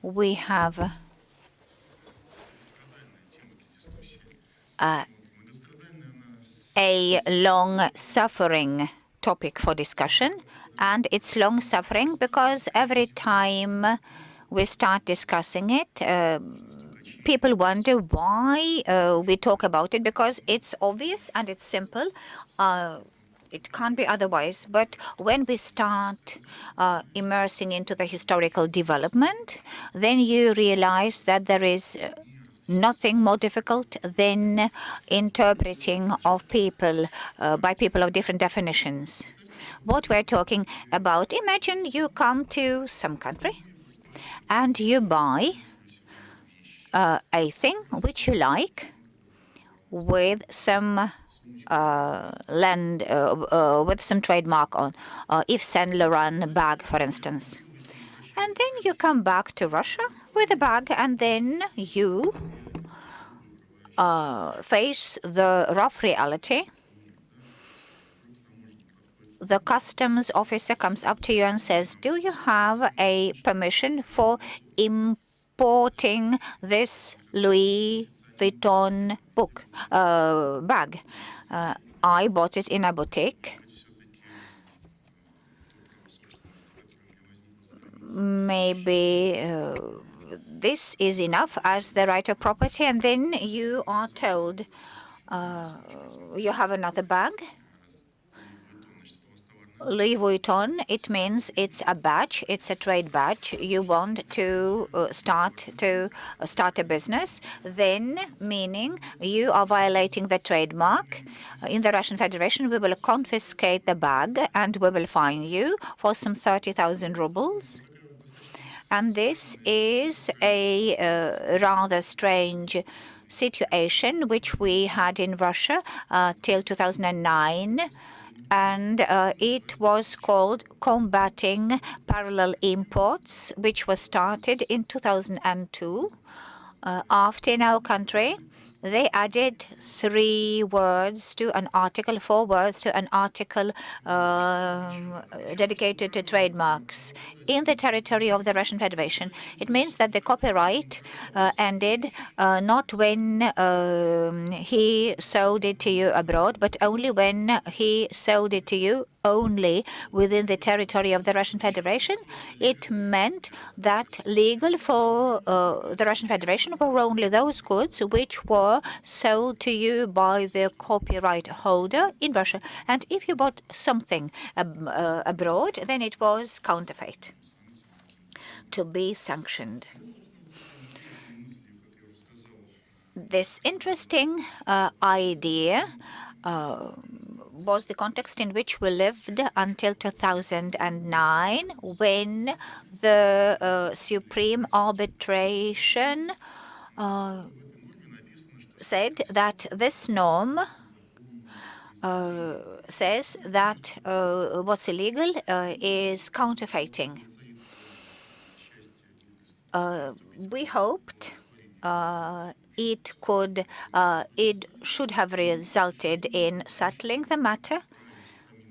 we have a long-suffering topic for discussion, and it's long-suffering because every time we start discussing it, people wonder why we talk about it, because it's obvious and it's simple. It can't be otherwise. But when we start immersing into the historical development, then you realize that there is nothing more difficult than interpreting of people by people of different definitions. What we're talking about, imagine you come to some country and you buy a thing which you like with some land, with some trademark on, Yves Saint Laurent bag, for instance. And then you come back to Russia with a bag, and then you face the rough reality. The customs officer comes up to you and says, do you have a permission for importing this Louis Vuitton bag? I bought it in a boutique. Maybe this is enough as the right of property, and then you are told you have another bag. Louis Vuitton, it means it's a badge, it's a trade badge. You want to start a business, then meaning you are violating the trademark. In the Russian Federation, we will confiscate the bag and we will fine you for some 30,000 rubles. And this is a rather strange situation which we had in Russia till 2009. And it was called Combating Parallel Imports, which was started in 2002. After in our country, they added 3 words to an article, 4 words to an article dedicated to trademarks in the territory of the Russian Federation. It means that the copyright ended not when he sold it to you abroad, but only when he sold it to you only within the territory of the Russian Federation. It meant that legal for the Russian Federation were only those goods which were sold to you by the copyright holder in Russia. And if you bought something abroad, then it was counterfeit, to be sanctioned. This interesting idea was the context in which we lived until 2009, when the Supreme Arbitration said that this norm says that what's illegal is counterfeiting. We hoped it should have resulted in settling the matter,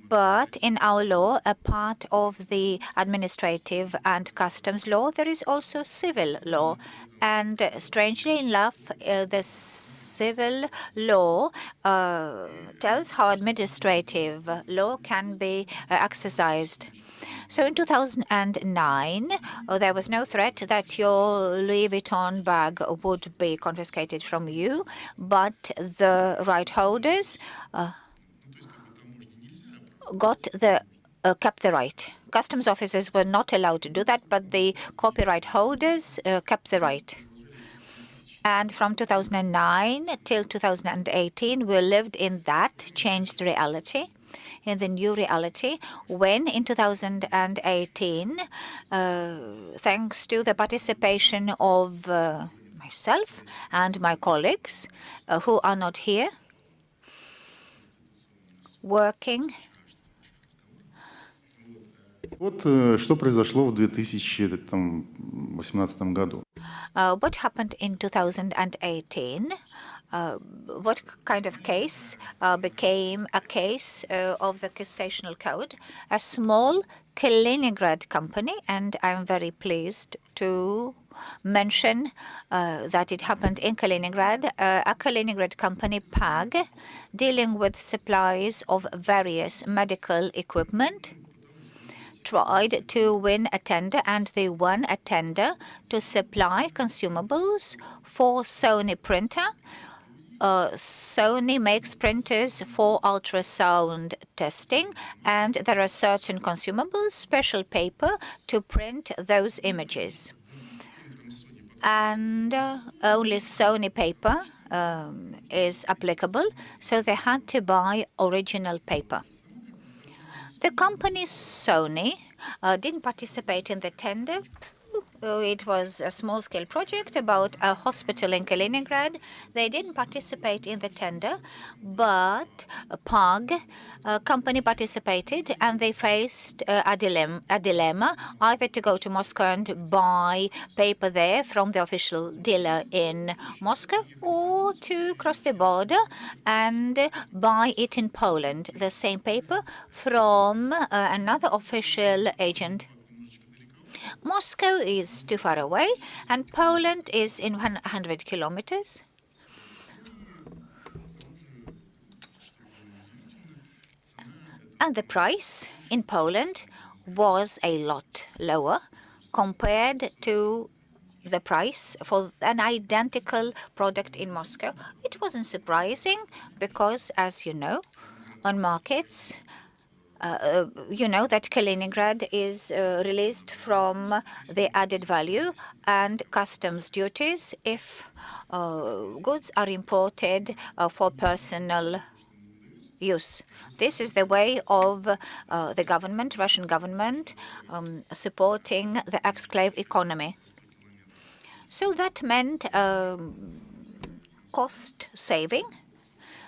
but in our law, a part of the administrative and customs law, there is also civil law. And strangely enough, the civil law tells how administrative law can be exercised. So in 2009, there was no threat that your Louis Vuitton bag would be confiscated from you, but the right holders kept the right. Customs officers were not allowed to do that, but the copyright holders kept the right. And from 2009 till 2018, we lived in that changed reality, in the new reality, when in 2018, thanks to the participation of myself and my colleagues who are not here, working. Вот что произошло в 2018 году. What happened in 2018? What kind of case became a case of the cassational code? A small Kaliningrad company, and I'm very pleased to mention that it happened in Kaliningrad. A Kaliningrad company, PAG, dealing with supplies of various medical equipment, tried to win a tender, and they won a tender to supply consumables for Sony printer. Sony makes printers for ultrasound testing, and there are certain consumables, special paper, to print those images. And only Sony paper is applicable, so they had to buy original paper. The company Sony didn't participate in the tender. It was a small-scale project about a hospital in Kaliningrad. They didn't participate in the tender, but PAG company participated, and they faced a dilemma, either to go to Moscow and buy paper there from the official dealer in Moscow, or to cross the border and buy it in Poland, the same paper from another official agent. Moscow is too far away, and Poland is in 100 kilometers. And the price in Poland was a lot lower compared to the price for an identical product in Moscow. It wasn't surprising because, as you know, on markets, you know that Kaliningrad is released from the added value and customs duties if goods are imported for personal use. This is the way of the government, Russian government, supporting the exclave economy. So that meant cost saving,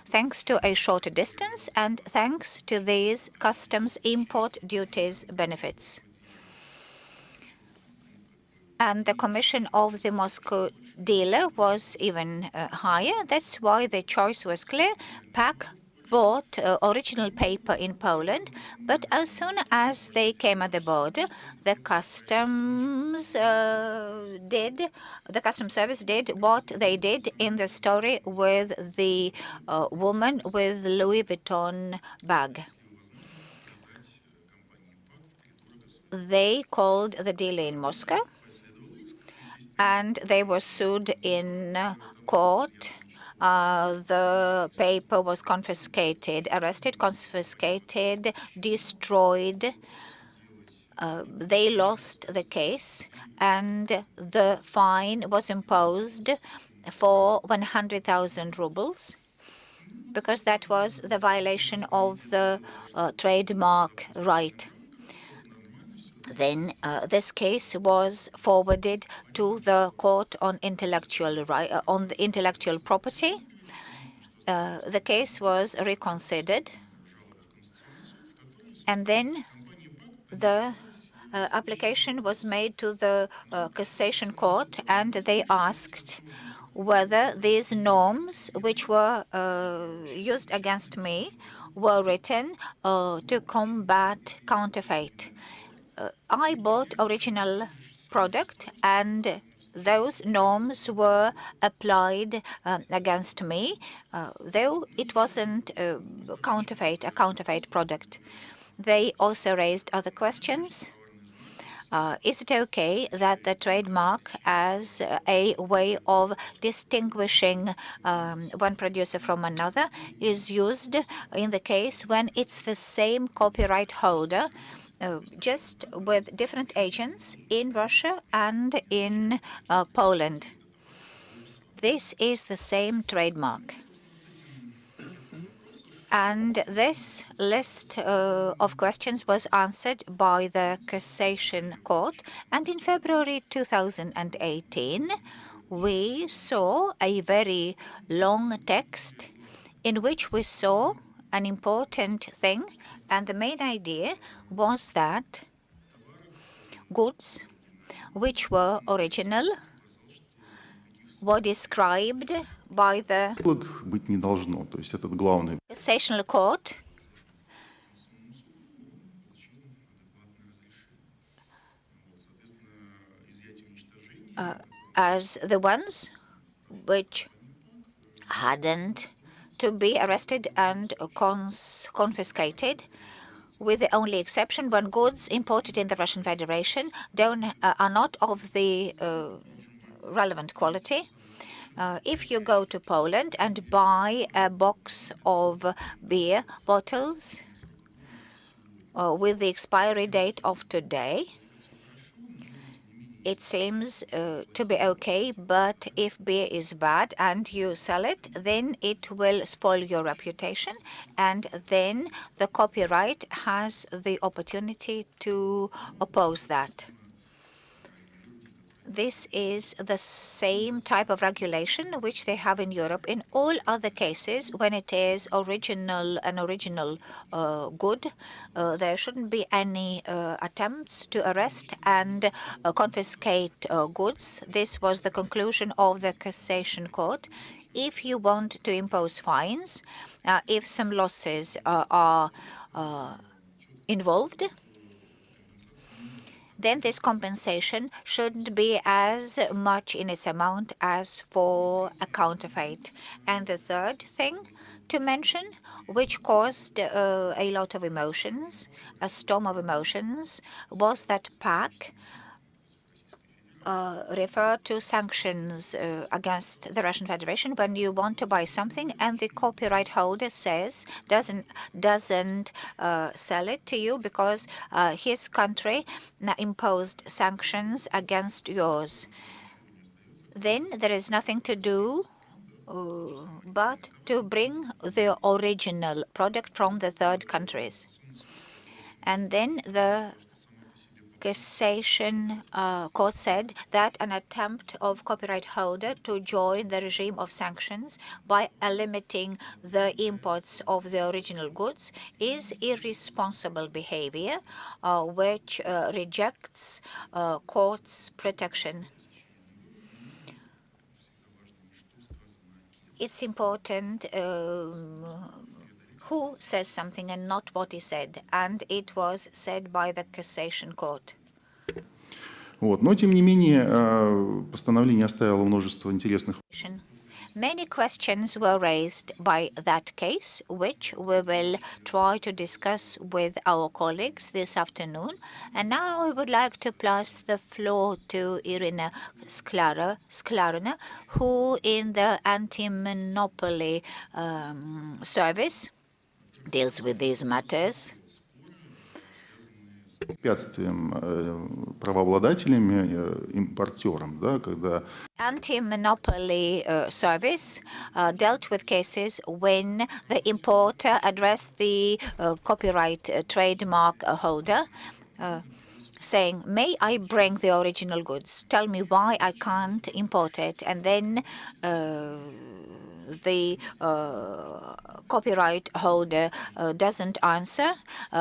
thanks to a shorter distance and thanks to these customs import duties benefits. And the commission of the Moscow dealer was even higher. That's why the choice was clear. PAG bought original paper in Poland, but as soon as they came at the border, the customs service did what they did in the story with the woman with Louis Vuitton bag. They called the dealer in Moscow, and they were sued in court. The paper was confiscated, arrested, confiscated, destroyed. They lost the case, and the fine was imposed for 100,000 rubles, because that was the violation of the trademark right. Then this case was forwarded to the Court on Intellectual Property. The case was reconsidered, and then the application was made to the Cassation Court, and they asked whether these norms, which were used against me, were written to combat counterfeit. I bought original product, and those norms were applied against me, though it wasn't a counterfeit product. They also raised other questions. Is it okay that the trademark, as a way of distinguishing one producer from another, is used in the case when it's the same copyright holder, just with different agents in Russia and in Poland? This is the same trademark. And this list of questions was answered by the Cassation Court. And in February 2018, we saw a very long text in which we saw an important thing. And the main idea was that goods which were original were described by the быть не должно. То есть этот главный. Cassation Court as the ones which hadn't to be arrested and confiscated, with the only exception when goods imported in the Russian Federation are not of the relevant quality. If you go to Poland and buy a box of beer bottles with the expiry date of today, it seems to be okay, but if beer is bad and you sell it, then it will spoil your reputation, and then the copyright has the opportunity to oppose that. This is the same type of regulation which they have in Europe in all other cases. When it is an original good, there shouldn't be any attempts to arrest and confiscate goods. This was the conclusion of the Cassation Court. If you want to impose fines, if some losses are involved, then this compensation shouldn't be as much in its amount as for a counterfeit. And the third thing to mention, which caused a lot of emotions, a storm of emotions, was that PAC refer to sanctions against the Russian Federation when you want to buy something and the copyright holder says doesn't sell it to you because his country imposed sanctions against yours. Then there is nothing to do but to bring the original product from the third countries. And then the Cassation Court said that an attempt of copyright holder to join the regime of sanctions by limiting the imports of the original goods is irresponsible behavior, which rejects court's protection. It's important who says something and not what is said, and it was said by the Cassation Court. Вот. Но, тем не менее, постановление оставило множество интересных... Many questions were raised by that case, which we will try to discuss with our colleagues this afternoon. And now I would like to pass the floor to Irina Sklarina, who in the anti-monopoly service deals with these matters. Препятствием правообладателями, импортерам, да, когда... Anti-monopoly service dealt with cases when the importer addressed the copyright trademark holder, saying, "May I bring the original goods? Tell me why I can't import it." And then the copyright holder doesn't answer,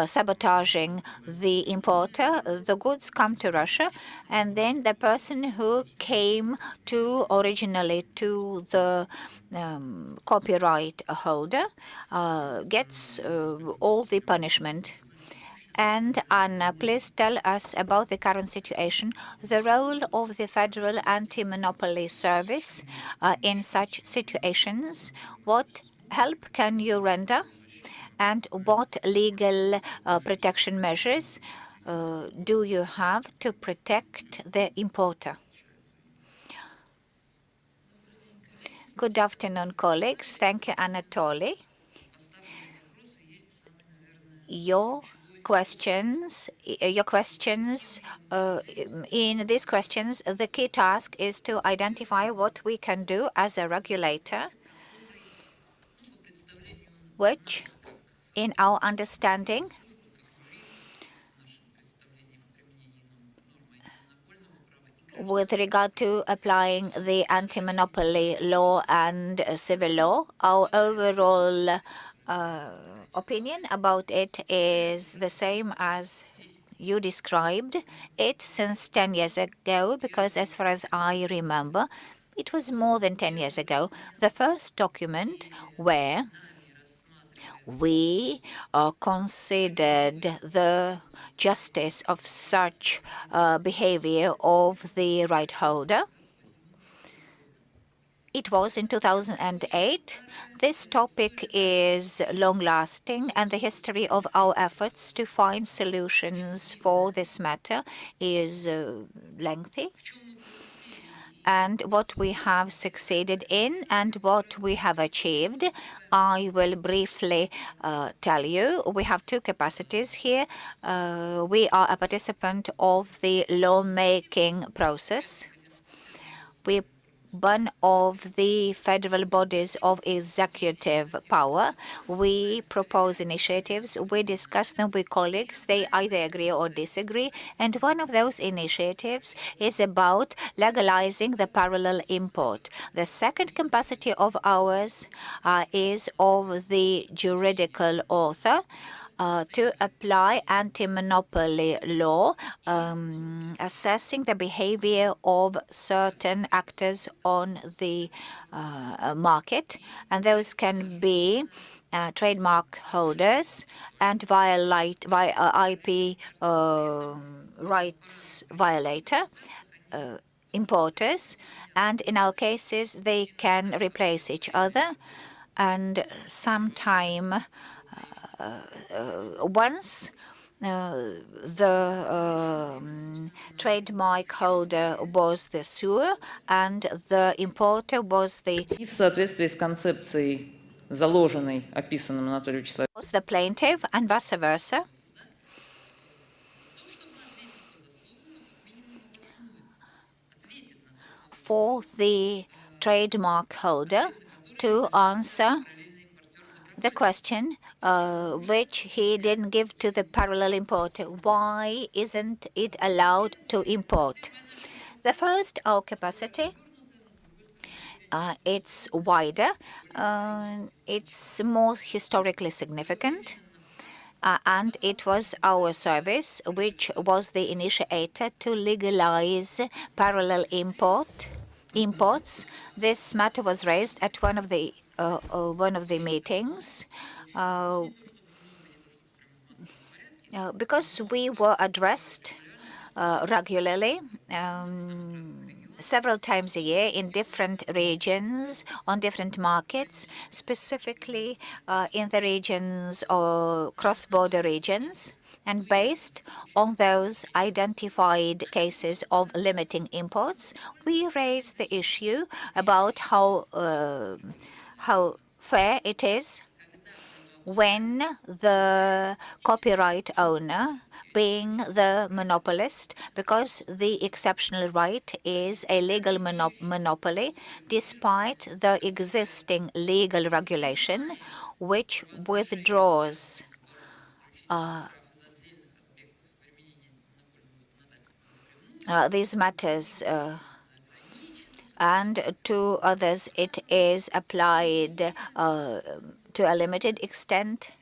sabotaging the importer. The goods come to Russia, and then the person who came to originally to the copyright holder gets all the punishment. And Anna, please tell us about the current situation, the role of the Federal Anti-Monopoly Service in such situations. What help can you render, and what legal protection measures do you have to protect the importer? Good afternoon, colleagues. Thank you, Anatoly. Your questions, in these questions, the key task is to identify what we can do as a regulator, which, in our understanding, with regard to applying the anti-monopoly law and civil law, our overall opinion about it is the same as you described it since 10 years ago, because as far as I remember, it was more than 10 years ago, the first document where we considered the justice of such behavior of the right holder. It was in 2008. This topic is long-lasting, and the history of our efforts to find solutions for this matter is lengthy. And what we have succeeded in and what we have achieved, I will briefly tell you. We have two capacities here. We are a participant of the lawmaking process. We one of the federal bodies of executive power. We propose initiatives. We discuss them with colleagues. They either agree or disagree. And one of those initiatives is about legalizing the parallel import. The second capacity of ours is of the juridical author. To apply anti-monopoly law, assessing the behavior of certain actors on the market, and those can be trademark holders and IP rights violator, importers, and in our cases they can replace each other, and sometime once the trademark holder was the suer and the importer was the И в соответствии с концепцией, заложенной, описанным Анатолием Вячеславовичем, was the plaintiff and vice versa. For the trademark holder to answer the question which he didn't give to the parallel importer. Why isn't it allowed to import? The first, our capacity. It's wider. It's more historically significant. And it was our service which was the initiator to legalize parallel imports. This matter was raised at one of the meetings because we were addressed regularly several times a year in different regions, on different markets, specifically in the regions or cross-border regions. And based on those identified cases of limiting imports, we raised the issue about how fair it is when the copyright owner, being the monopolist, because the exceptional right is a legal monopoly, despite the existing legal regulation, which withdraws these matters, and to others it is applied to a limited extent.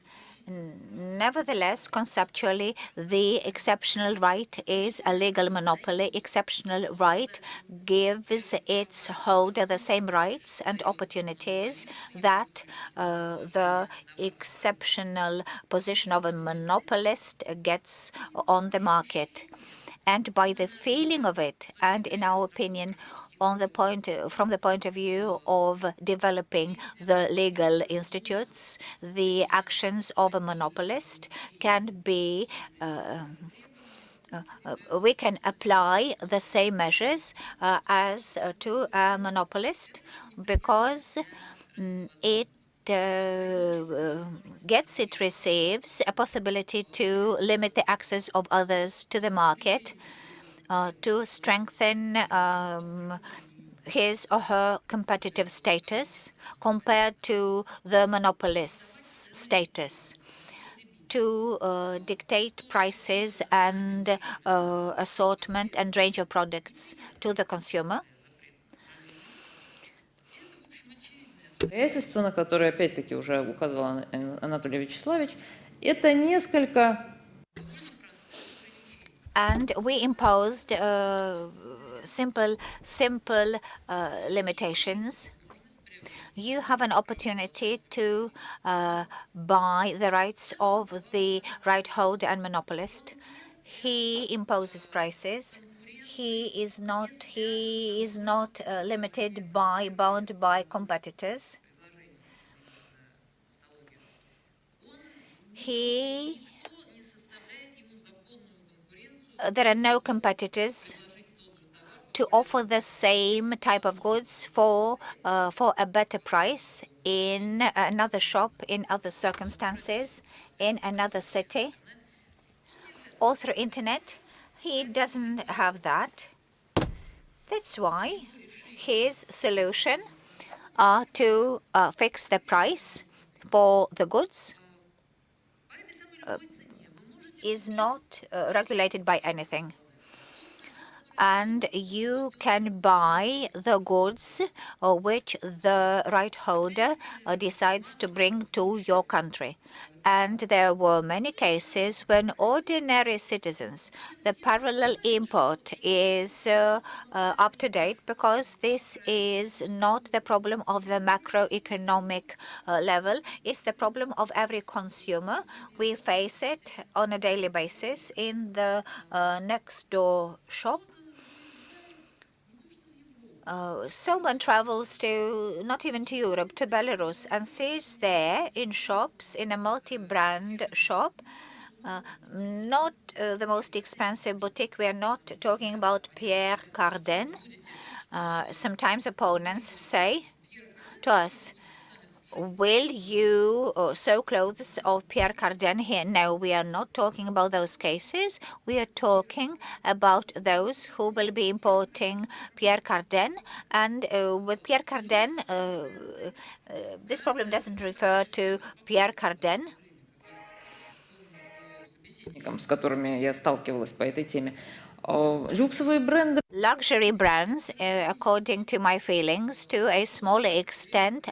Nevertheless, conceptually, the exceptional right is a legal monopoly. Exceptional right gives its holder the same rights and opportunities that the exceptional position of a monopolist gets on the market. And by the feeling of it, and in our opinion, from the point of view of developing the legal institutes, the actions of a monopolist can be we can apply the same measures as to a monopolist, because it receives a possibility to limit the access of others to the market, to strengthen his or her competitive status compared to the monopolist's status, to dictate prices and assortment and range of products to the consumer. обстоятельства, на которые опять-таки уже указывал Анатолий Вячеславович, это несколько... And we imposed simple limitations you have an opportunity to buy the rights of the right holder and monopolist. He imposes prices. He is not limited by, bound by competitors. There are no competitors to offer the same type of goods for a better price in another shop, in other circumstances, in another city, or through internet. He doesn't have that. That's why his solution are to fix the price for the goods is not regulated by anything. And you can buy the goods which the right holder decides to bring to your country. And there were many cases when ordinary citizens, the parallel import is up to date, because this is not the problem of the macroeconomic level. It's the problem of every consumer. We face it on a daily basis in the next door shop. Someone travels to, not even to Europe, to Belarus, and sees there in shops, in a multi-brand shop, not the most expensive boutique. We are not talking about Pierre Cardin. Sometimes opponents say to us, will you sew clothes of Pierre Cardin here? No, we are not talking about those cases. We are talking about those who will be importing Pierre Cardin. And with Pierre Cardin, this problem doesn't refer to Pierre Cardin. С которыми я сталкивалась по этой теме. Люксовые бренды. Luxury brands, according to my feelings, to a smaller extent,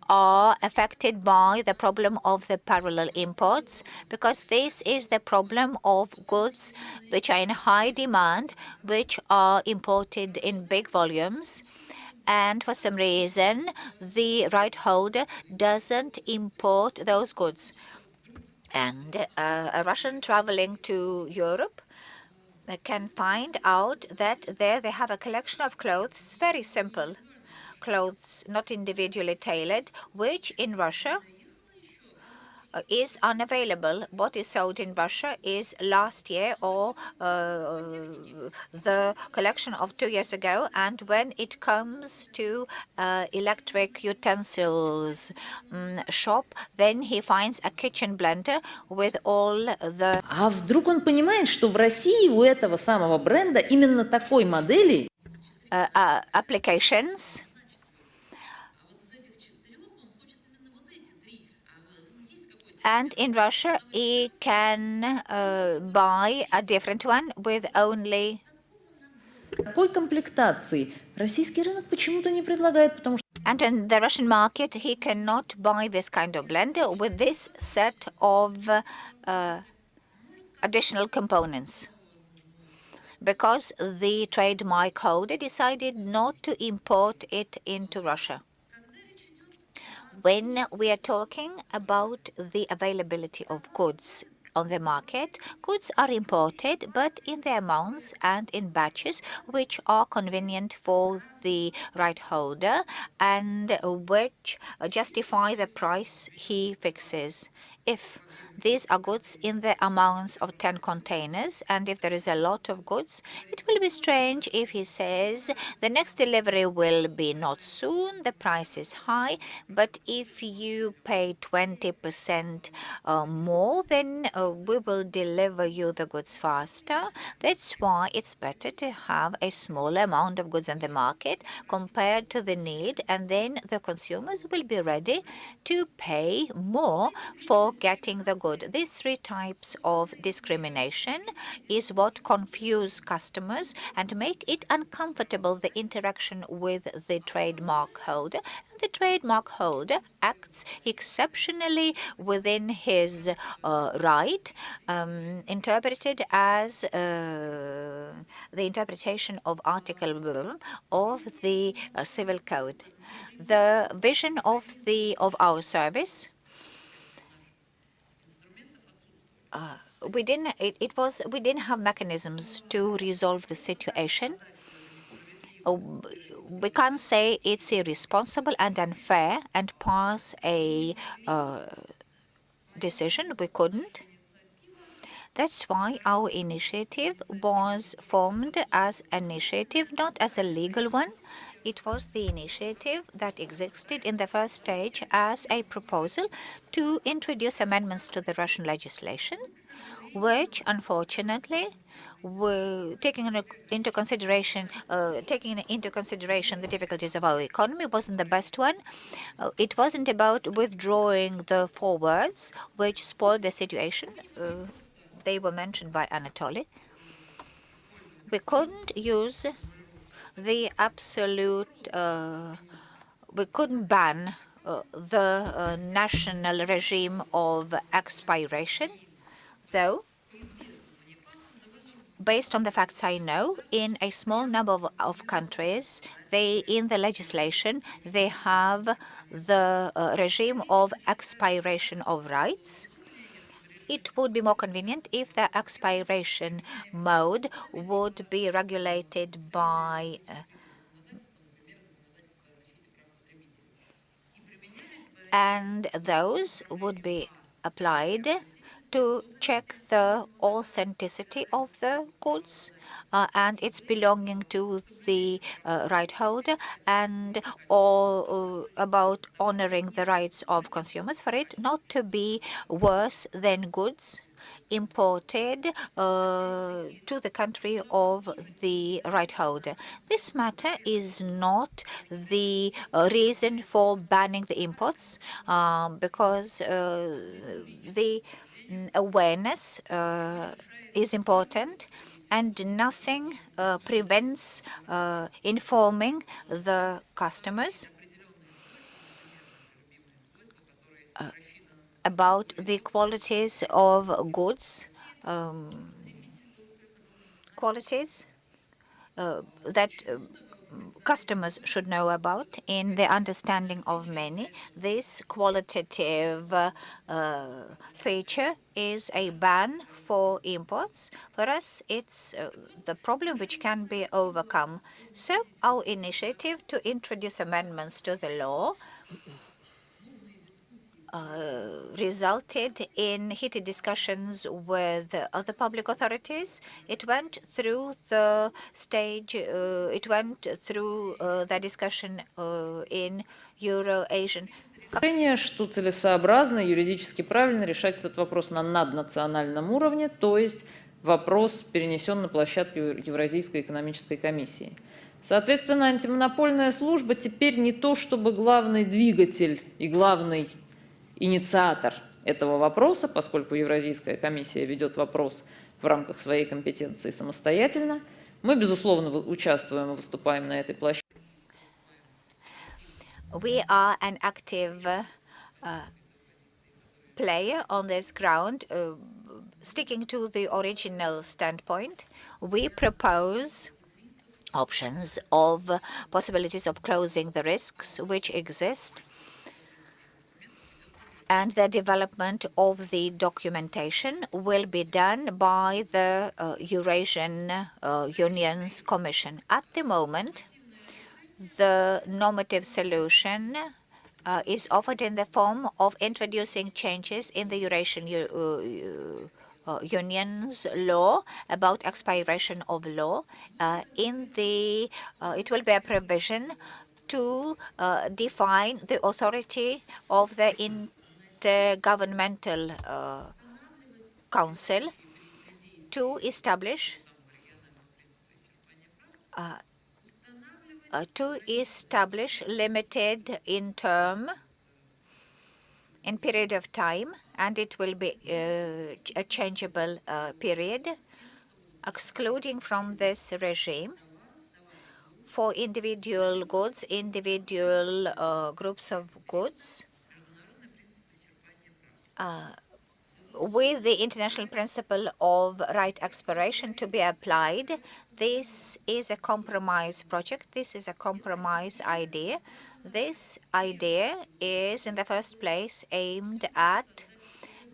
are affected by the problem of the parallel imports, because this is the problem of goods which are in high demand, which are imported in big volumes. And for some reason, the right holder doesn't import those goods. And a Russian traveling to Europe can find out that there they have a collection of clothes, very simple clothes, not individually tailored, which in Russia is unavailable. What is sold in Russia is last year or the collection of 2 years ago. And when it comes to electric utensils shop, then he finds a kitchen blender with all the... А вдруг он понимает, что в России у этого самого бренда именно такой модели applications. And in Russia, he can buy a different one with only... Такой комплектации российский рынок почему-то не предлагает, потому что... And in the Russian market, he cannot buy this kind of blender with this set of additional components, because the trademark holder decided not to import it into Russia. When we are talking about the availability of goods on the market, goods are imported, but in the amounts and in batches which are convenient for the right holder and which justify the price he fixes. If these are goods in the amounts of 10 containers, and if there is a lot of goods, it will be strange if he says the next delivery will be not soon, the price is high, but if you pay 20% more, then we will deliver you the goods faster. That's why it's better to have a small amount of goods on the market compared to the need, and then the consumers will be ready to pay more for getting the good. These three types of discrimination is what confuse customers and make it uncomfortable, the interaction with the trademark holder. The trademark holder acts exceptionally within his right, interpreted as the interpretation of Article of the Civil Code. The vision of our service, we didn't have mechanisms to resolve the situation. We can't say it's irresponsible and unfair and pass a decision. We couldn't. That's why our initiative was formed as an initiative, not as a legal one. It was the initiative that existed in the first stage as a proposal to introduce amendments to the Russian legislation, which unfortunately were taking into consideration the difficulties of our economy wasn't the best one. It wasn't about withdrawing the four words which spoiled the situation. They were mentioned by Anatoly. We couldn't use the absolute. We couldn't ban the national regime of expiration, though. Based on the facts I know, in a small number of countries, in the legislation, they have the regime of expiration of rights. It would be more convenient if the expiration mode would be regulated by and those would be applied to check the authenticity of the goods and its belonging to the right holder, and all about honoring the rights of consumers for it not to be worse than goods imported to the country of the right holder. This matter is not the reason for banning the imports because the awareness is important, and nothing prevents informing the customers about the qualities of goods, qualities that customers should know about in the understanding of many. This qualitative feature is a ban for imports. For us, it's the problem which can be overcome. So our initiative to introduce amendments to the law resulted in heated discussions with other public authorities. It went through the stage, the discussion in Euro-Asian. Что целесообразно, юридически правильно решать этот вопрос на наднациональном уровне, то есть вопрос перенесен на площадку Евразийской экономической комиссии. Соответственно, антимонопольная служба теперь не то чтобы главный двигатель и главный инициатор этого вопроса, поскольку Евразийская комиссия ведет вопрос в рамках своей компетенции самостоятельно. Мы, безусловно, участвуем и выступаем на этой площадке. We are an active player on this ground, sticking to the original standpoint. We propose options of possibilities of closing the risks which exist, and the development of the documentation will be done by the Eurasian Union's Commission. At the moment, the normative solution is offered in the form of introducing changes in the Eurasian Union's law about expiration of law. It will be a provision to define the authority of the Intergovernmental Council to establish limited in period of time, and it will be a changeable period, excluding from this regime for individual goods, individual groups of goods, with the international principle of right expiration to be applied. This is a compromise project. This is a compromise idea. This idea is, in the first place, aimed at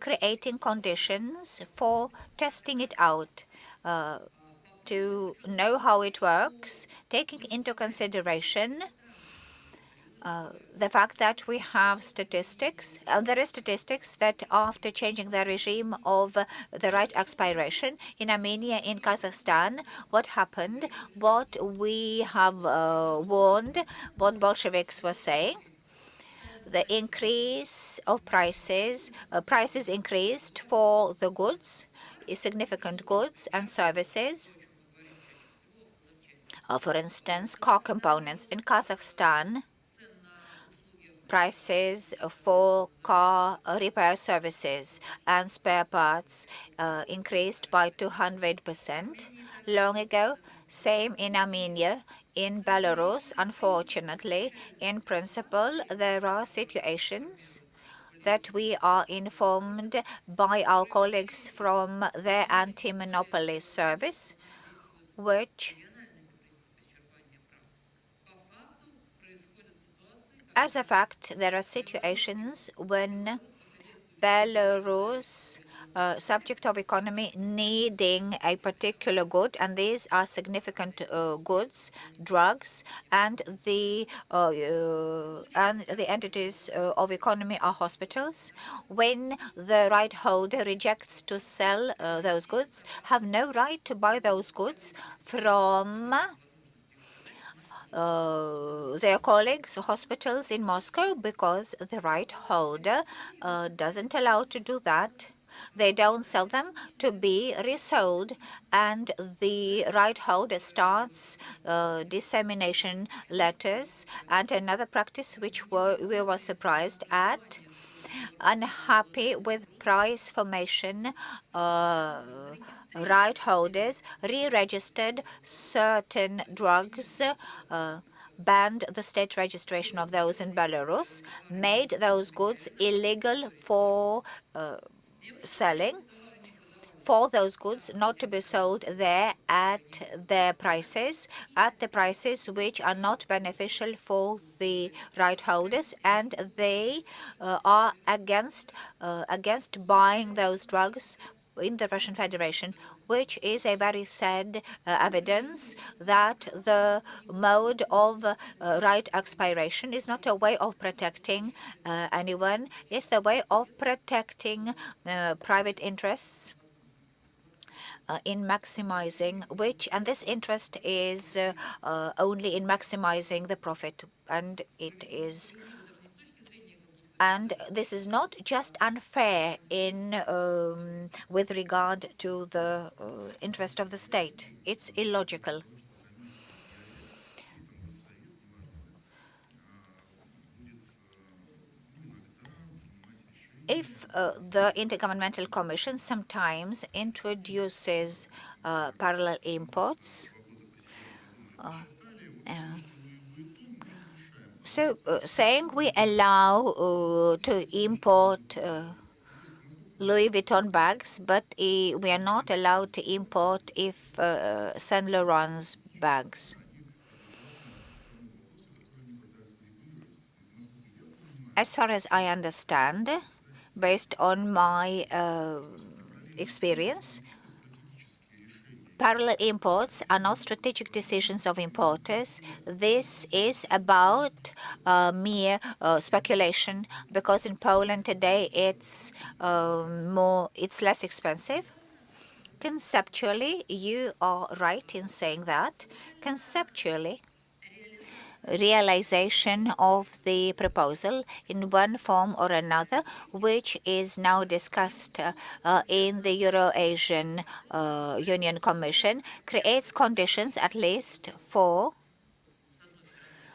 creating conditions for testing it out, to know how it works, taking into consideration the fact that we have statistics, there is statistics that after changing the regime of the right expiration in Armenia, in Kazakhstan, what happened, what we have warned, what Bolsheviks were saying, the increase of prices, prices increased for the goods, significant goods and services. For instance, car components in Kazakhstan, prices for car repair services and spare parts increased by 200% long ago. Same in Armenia. In Belarus, unfortunately, in principle, there are situations that we are informed by our colleagues from the anti-monopoly service, which, as a fact, there are situations when Belarus, subject of economy, needing a particular good, and these are significant goods, drugs, and the entities of economy are hospitals. When the right holder rejects to sell those goods, have no right to buy those goods from their colleagues, hospitals in Moscow, because the right holder doesn't allow to do that. They don't sell them to be resold, and the right holder starts dissemination letters. And another practice which we were surprised at, unhappy with price formation, right holders re-registered certain drugs, banned the state registration of those in Belarus, made those goods illegal for selling, for those goods not to be sold there at the prices which are not beneficial for the right holders, and they are against buying those drugs in the Russian Federation, which is a very sad evidence that the mode of right expiration is not a way of protecting anyone, it's the way of protecting private interests in maximizing which, and this interest is only in maximizing the profit, and this is not just unfair in with regard to the interest of the state. It's illogical. If the Intergovernmental Commission sometimes introduces parallel imports, so saying we allow to import Louis Vuitton bags, but we are not allowed to import if Saint Laurent's bags. As far as I understand, based on my experience, parallel imports are not strategic decisions of importers. This is about mere speculation, because in Poland today it's less expensive. Conceptually, you are right in saying that. Conceptually, realization of the proposal in one form or another, which is now discussed in the Euro-Asian Union Commission, creates conditions, at least for,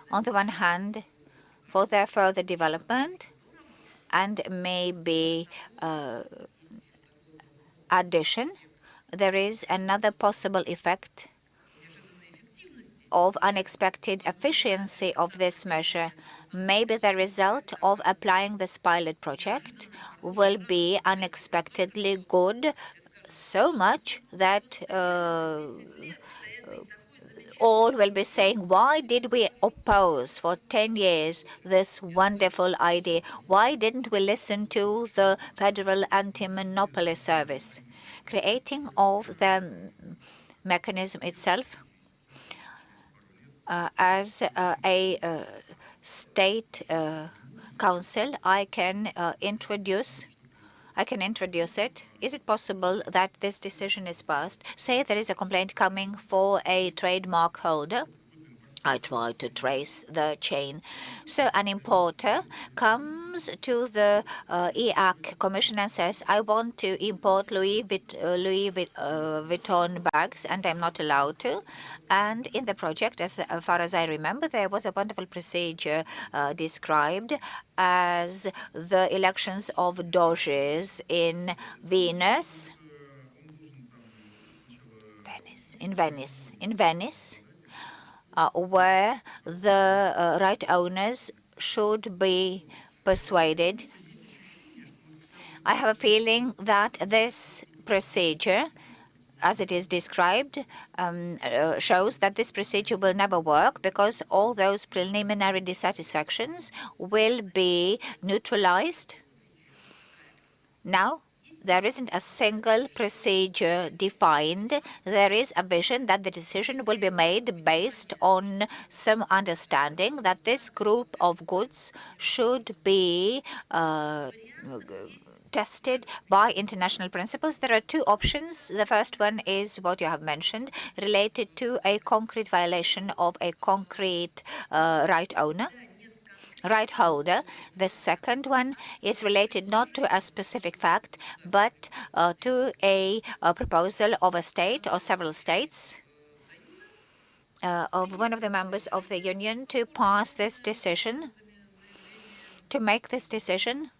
on the one hand, for their further development, and maybe addition. There is another possible effect of unexpected efficiency of this measure. Maybe the result of applying this pilot project will be unexpectedly good, so much that all will be saying, why did we oppose for 10 years this wonderful idea? Why didn't we listen to the Federal Anti-Monopoly Service? Creating of the mechanism itself as a state council, I can introduce it. Is it possible that this decision is passed? Say there is a complaint coming for a trademark holder. I try to trace the chain. So an importer comes to the EAC Commission and says, I want to import Louis Vuitton bags, and I'm not allowed to. And in the project, as far as I remember, there was a wonderful procedure described as the elections of doges in Venice, where the right owners should be persuaded. I have a feeling that this procedure, as it is described, shows that this procedure will never work because all those preliminary dissatisfactions will be neutralized. Now, there isn't a single procedure defined. There is a vision that the decision will be made based on some understanding that this group of goods should be tested by international principles. There are two options. The first one is what you have mentioned, related to a concrete violation of a concrete right holder. The second one is related not to a specific fact, but to a proposal of a state or several states, of one of the members of the union to pass this decision, to make this decision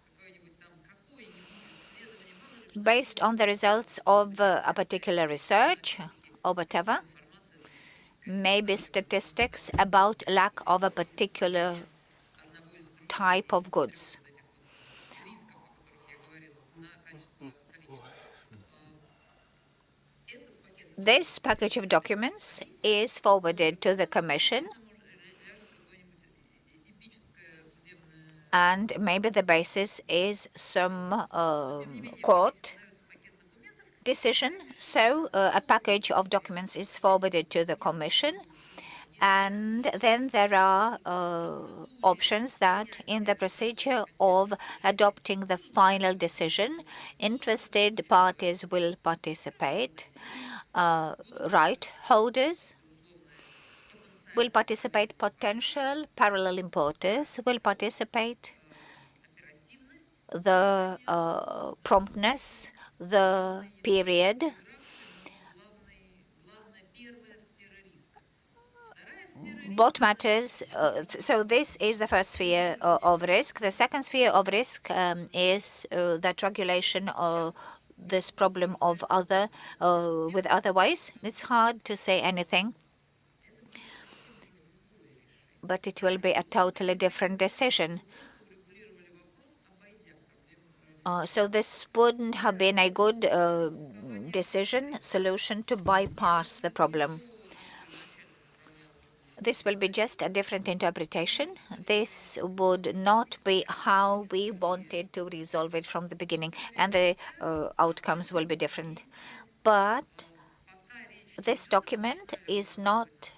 based on the results of a particular research or whatever, maybe statistics about lack of a particular type of goods. This package of documents is forwarded to the Commission, and maybe the basis is some court decision. So a package of documents is forwarded to the Commission, and then there are options that in the procedure of adopting the final decision, interested parties will participate. Right holders will participate, potential parallel importers will participate, the promptness, the period. What matters, so this is the first sphere of risk. The second sphere of risk is that regulation of this problem of with otherwise. It's hard to say anything, but it will be a totally different decision. So this wouldn't have been a good solution to bypass the problem. This will be just a different interpretation. This would not be how we wanted to resolve it from the beginning, and the outcomes will be different. But this document is not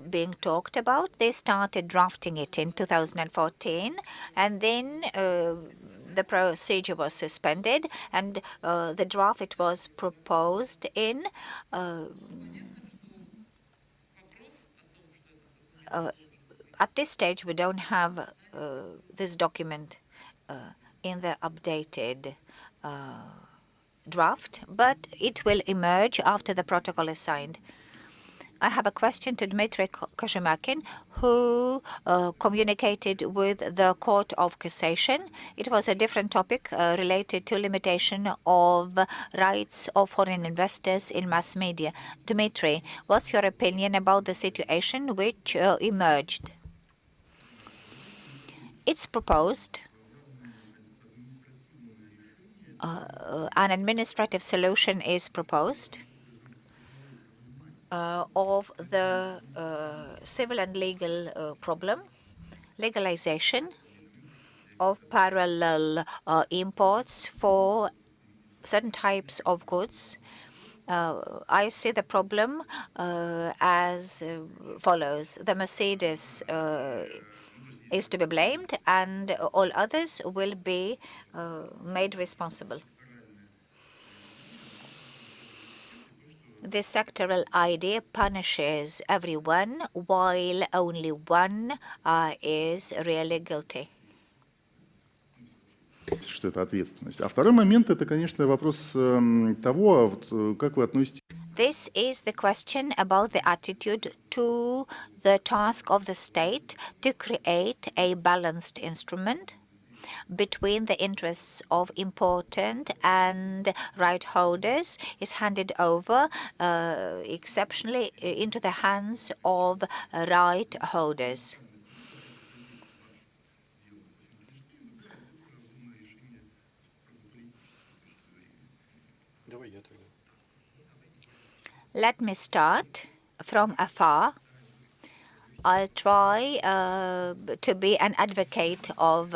being talked about. They started drafting it in 2014, and then the procedure was suspended, and the draft it was proposed in at this stage, we don't have this document in the updated draft, but it will emerge after the protocol is signed. I have a question to Dmitry Koshymakin, who communicated with the Court of Cassation. It was a different topic related to limitation of rights of foreign investors in mass media. Dmitry, what's your opinion about the situation which emerged? It's proposed an administrative solution is proposed of the civil and legal problem, legalization of parallel imports for certain types of goods. I see the problem as follows. The Mercedes is to be blamed, and all others will be made responsible. This sectoral idea punishes everyone, while only one is really guilty. Что это ответственность. А второй момент – это, конечно, вопрос того, вот, как вы относитесь. This is the question about the attitude to the task of the state to create a balanced instrument between the interests of important and right holders is handed over exceptionally into the hands of right holders. Let me start from afar. I'll try to be an advocate of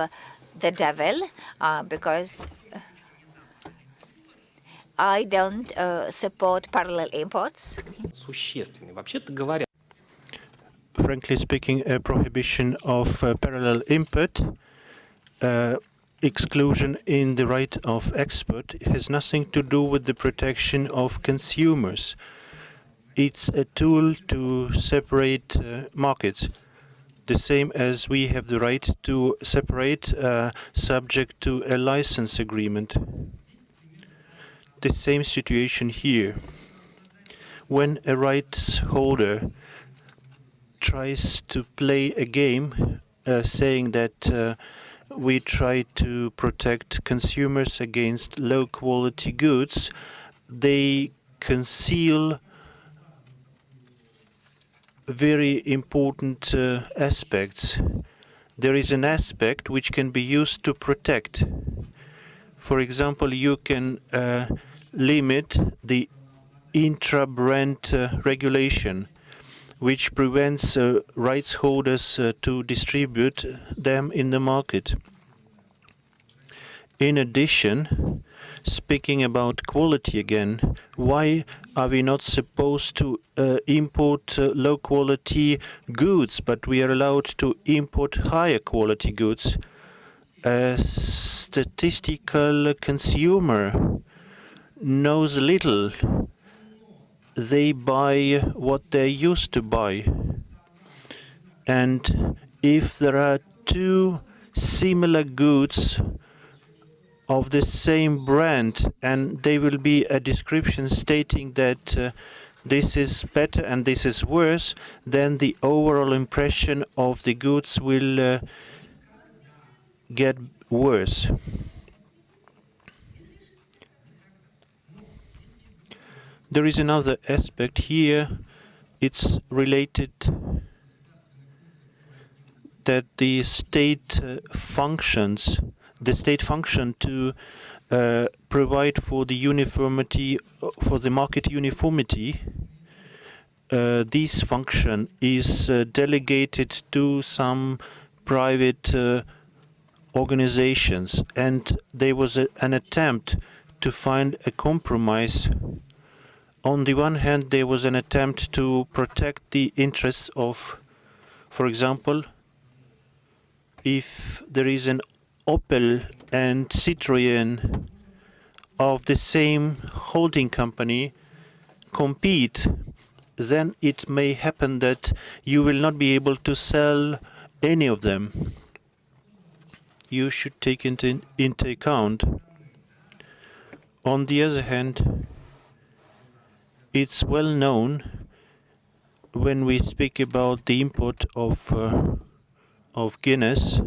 the devil because I don't support parallel imports. Frankly speaking, a prohibition of parallel import, exclusion in the right of export has nothing to do with the protection of consumers. It's a tool to separate markets, the same as we have the right to separate subject to a license agreement. The same situation here. When a rights holder tries to play a game saying that we try to protect consumers against low-quality goods, they conceal very important aspects. There is an aspect which can be used to protect. For example, you can limit the intra-brand regulation, which prevents rights holders to distribute them in the market. In addition, speaking about quality again, why are we not supposed to import low-quality goods, but we are allowed to import higher quality goods? A statistical consumer knows little. They buy what they used to buy. And if there are two similar goods of the same brand, and there will be a description stating that this is better and this is worse, then the overall impression of the goods will get worse. There is another aspect here. It's related that the state functions. The state function to provide for the uniformity, for the market uniformity. This function is delegated to some private organizations, and there was an attempt to find a compromise. On the one hand, there was an attempt to protect the interests of, for example, if there is an Opel and Citroën of the same holding company compete, then it may happen that you will not be able to sell any of them. You should take into account. On the other hand, it's well known when we speak about the import of Guinness,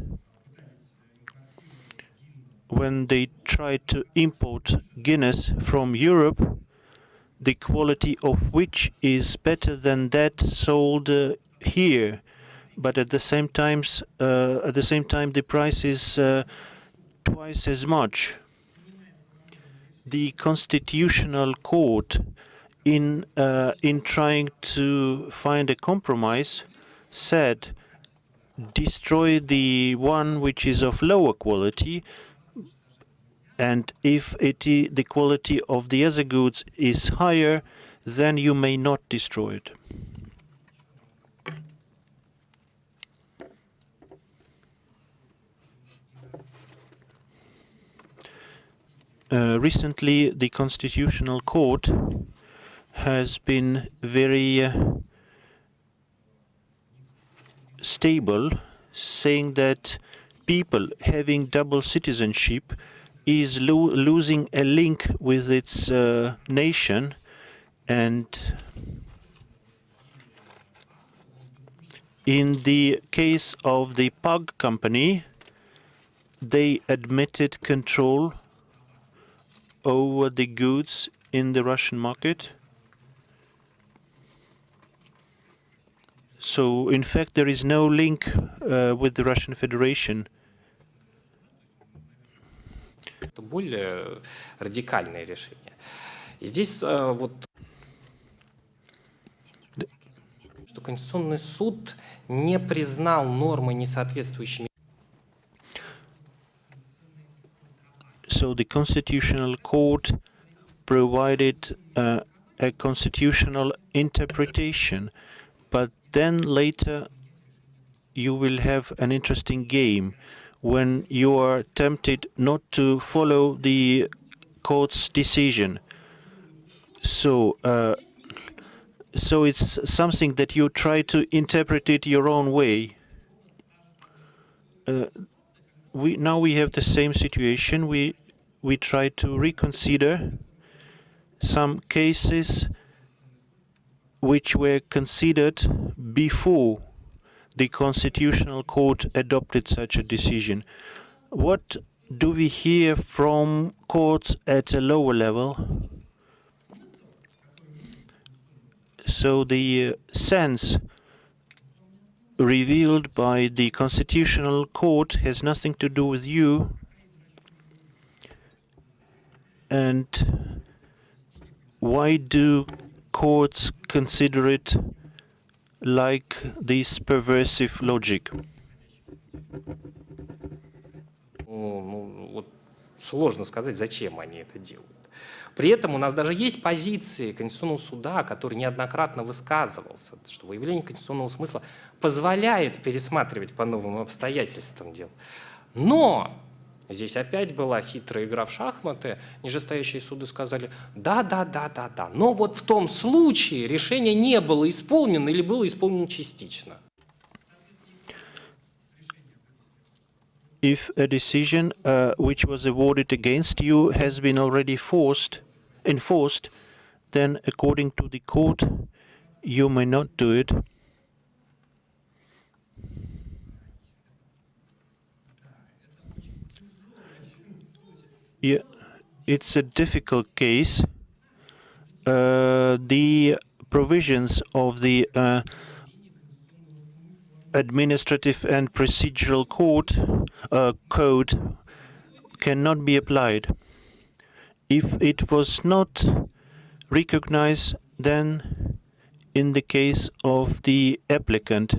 when they try to import Guinness from Europe, the quality of which is better than that sold here, but at the same time, the price is twice as much. The Constitutional Court, in trying to find a compromise, said destroy the one which is of lower quality, and if the quality of the other goods is higher, then you may not destroy it. Recently, the Constitutional Court has been very stable, saying that people having double citizenship is losing a link with its nation, and in the case of the Pug company, they admitted control over the goods in the Russian market. So, in fact, there is no link with the Russian Federation. Это более радикальное решение. И здесь вот что Конституционный суд не признал нормы несоответствующими. So the Constitutional Court provided a constitutional interpretation, but then later you will have an interesting game when you are tempted not to follow the court's decision. So it's something that you try to interpret it your own way. Now we have the same situation. We try to reconsider some cases which were considered before the Constitutional Court adopted such a decision. What do we hear from courts at a lower level? So the sense revealed by the Constitutional Court has nothing to do with you, and why do courts consider it like this perversive logic? Вот сложно сказать, зачем они это делают. При этом у нас даже есть позиции Конституционного суда, который неоднократно высказывался, что выявление конституционного смысла позволяет пересматривать по новым обстоятельствам дел. Но здесь опять была хитрая игра в шахматы. Нижестоящие суды сказали, да, но вот в том случае решение не было исполнено или было исполнено частично. If a decision which was awarded against you has been already enforced, then according to the court, you may not do it. Yeah, it's a difficult case. The provisions of the Administrative and Procedural Code cannot be applied. If it was not recognized, then in the case of the applicant.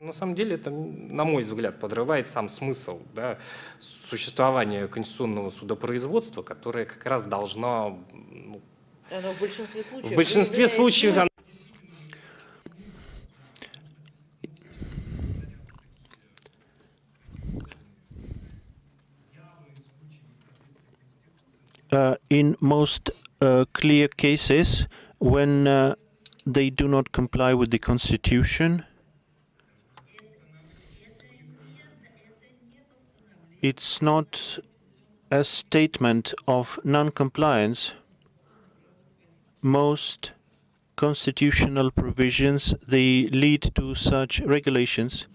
На самом деле это, на мой взгляд, подрывает сам смысл, да, существования конституционного судопроизводства, которое как раз должно... Оно в большинстве случаев... In most clear cases, when they do not comply with the Constitution, it's not a statement of non-compliance. Most constitutional provisions, they lead to such regulations.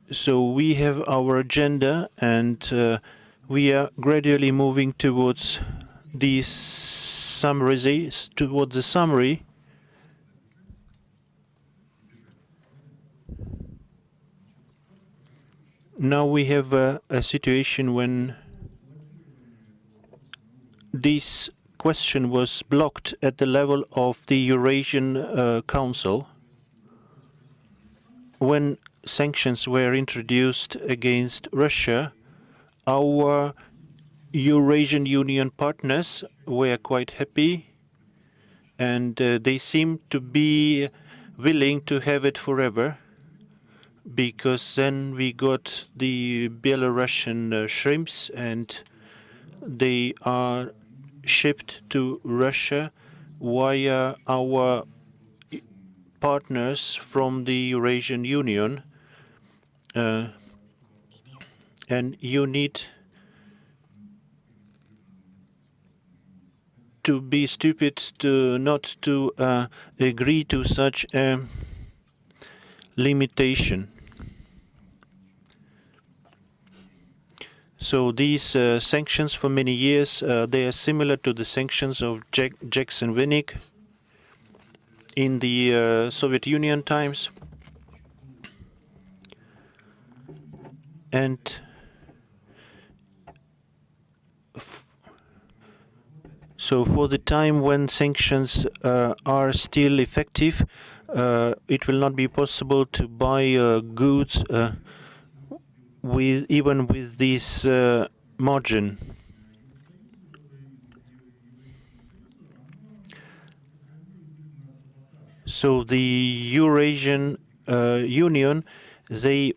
So we have our agenda, and we are gradually moving towards these summaries, towards the summary. Now we have a situation when this question was blocked at the level of the Eurasian Council. When sanctions were introduced against Russia, our Eurasian Union partners were quite happy, and they seemed to be willing to have it forever, because then we got the Belarusian shrimps, and they are shipped to Russia via our partners from the Eurasian Union. And you need to be stupid to not to agree to such a limitation. So these sanctions for many years, they are similar to the sanctions of Jackson Winnick in the Soviet Union times. And so for the time when sanctions are still effective, it will not be possible to buy goods even with this margin. So the Eurasian Union, they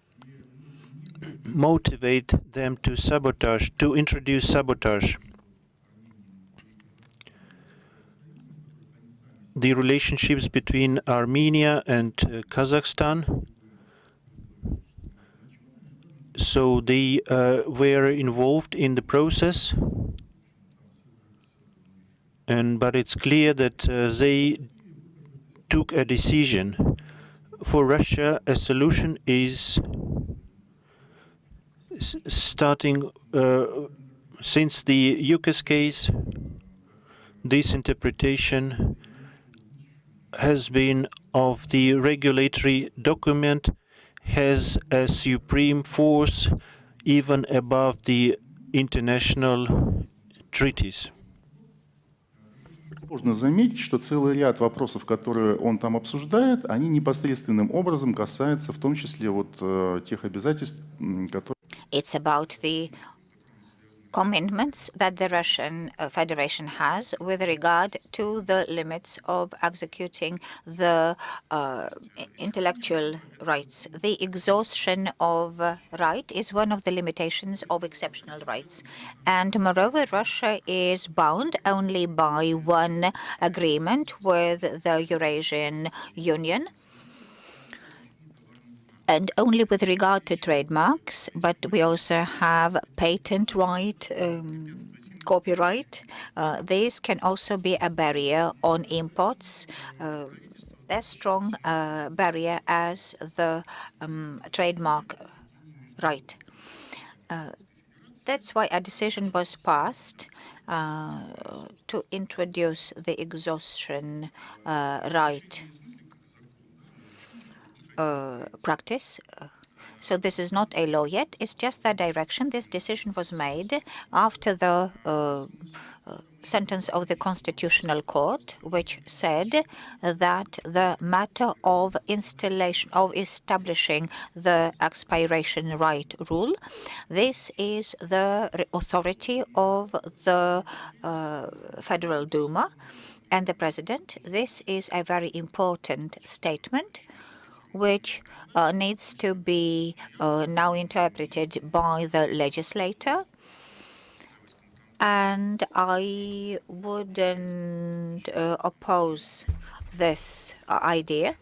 motivate them to sabotage, to introduce sabotage. The relationships between Armenia and Kazakhstan, so they were involved in the process, but it's clear that they took a decision. For Russia, a solution is starting since the UCAS case. This interpretation has been of the regulatory document has a supreme force even above the international treaties. Можно заметить, что целый ряд вопросов, которые он там обсуждает, они непосредственным образом касаются в том числе вот тех обязательств, которые... It's about the commitments that the Russian Federation has with regard to the limits of executing the intellectual rights. The exhaustion of right is one of the limitations of exceptional rights. And moreover, Russia is bound only by one agreement with the Eurasian Union, and only with regard to trademarks, but we also have patent right, copyright. This can also be a barrier on imports, as strong barrier as the trademark right. That's why a decision was passed to introduce the exhaustion right practice. So this is not a law yet. It's just the direction. This decision was made after the sentence of the Constitutional Court, which said that the matter of establishing the expiration right rule, this is the authority of the Federal Duma and the President. This is a very important statement which needs to be now interpreted by the legislator. And I wouldn't oppose this idea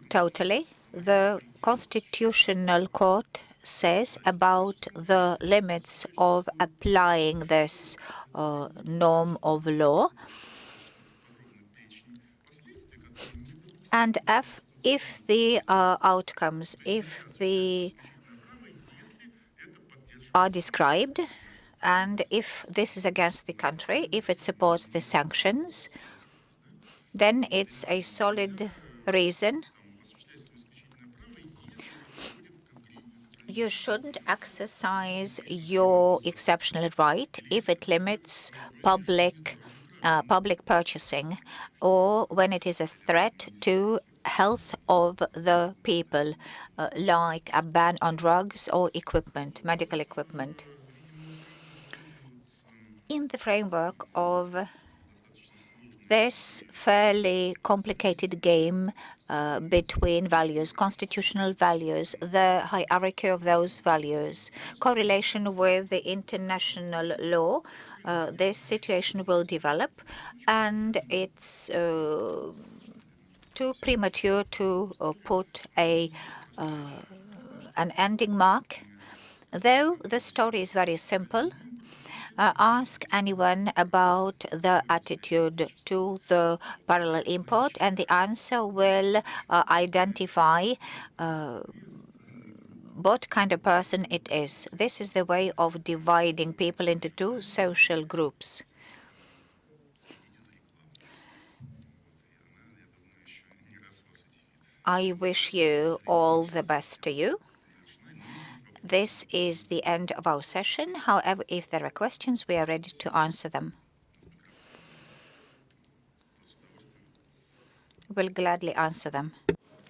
totally. The Constitutional Court says about the limits of applying this norm of law. And if the outcomes, are described, and if this is against the country, if it supports the sanctions, then it's a solid reason you shouldn't exercise your exceptional right if it limits public purchasing or when it is a threat to health of the people, like a ban on drugs or equipment, medical equipment. In the framework of this fairly complicated game between values, constitutional values, the hierarchy of those values, correlation with the international law, this situation will develop, and it's too premature to put an ending mark. Though the story is very simple, ask anyone about the attitude to the parallel import, and the answer will identify what kind of person it is. This is the way of dividing people into two social groups. I wish you all the best to you. This is the end of our session. However, if there are questions, we are ready to answer them. We'll gladly answer them.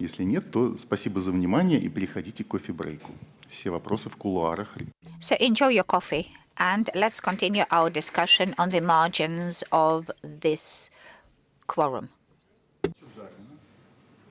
Если нет, то спасибо за внимание и переходите к кофе-брейку. Все вопросы в кулуарах. So enjoy your coffee, and let's continue our discussion on the margins of this quorum.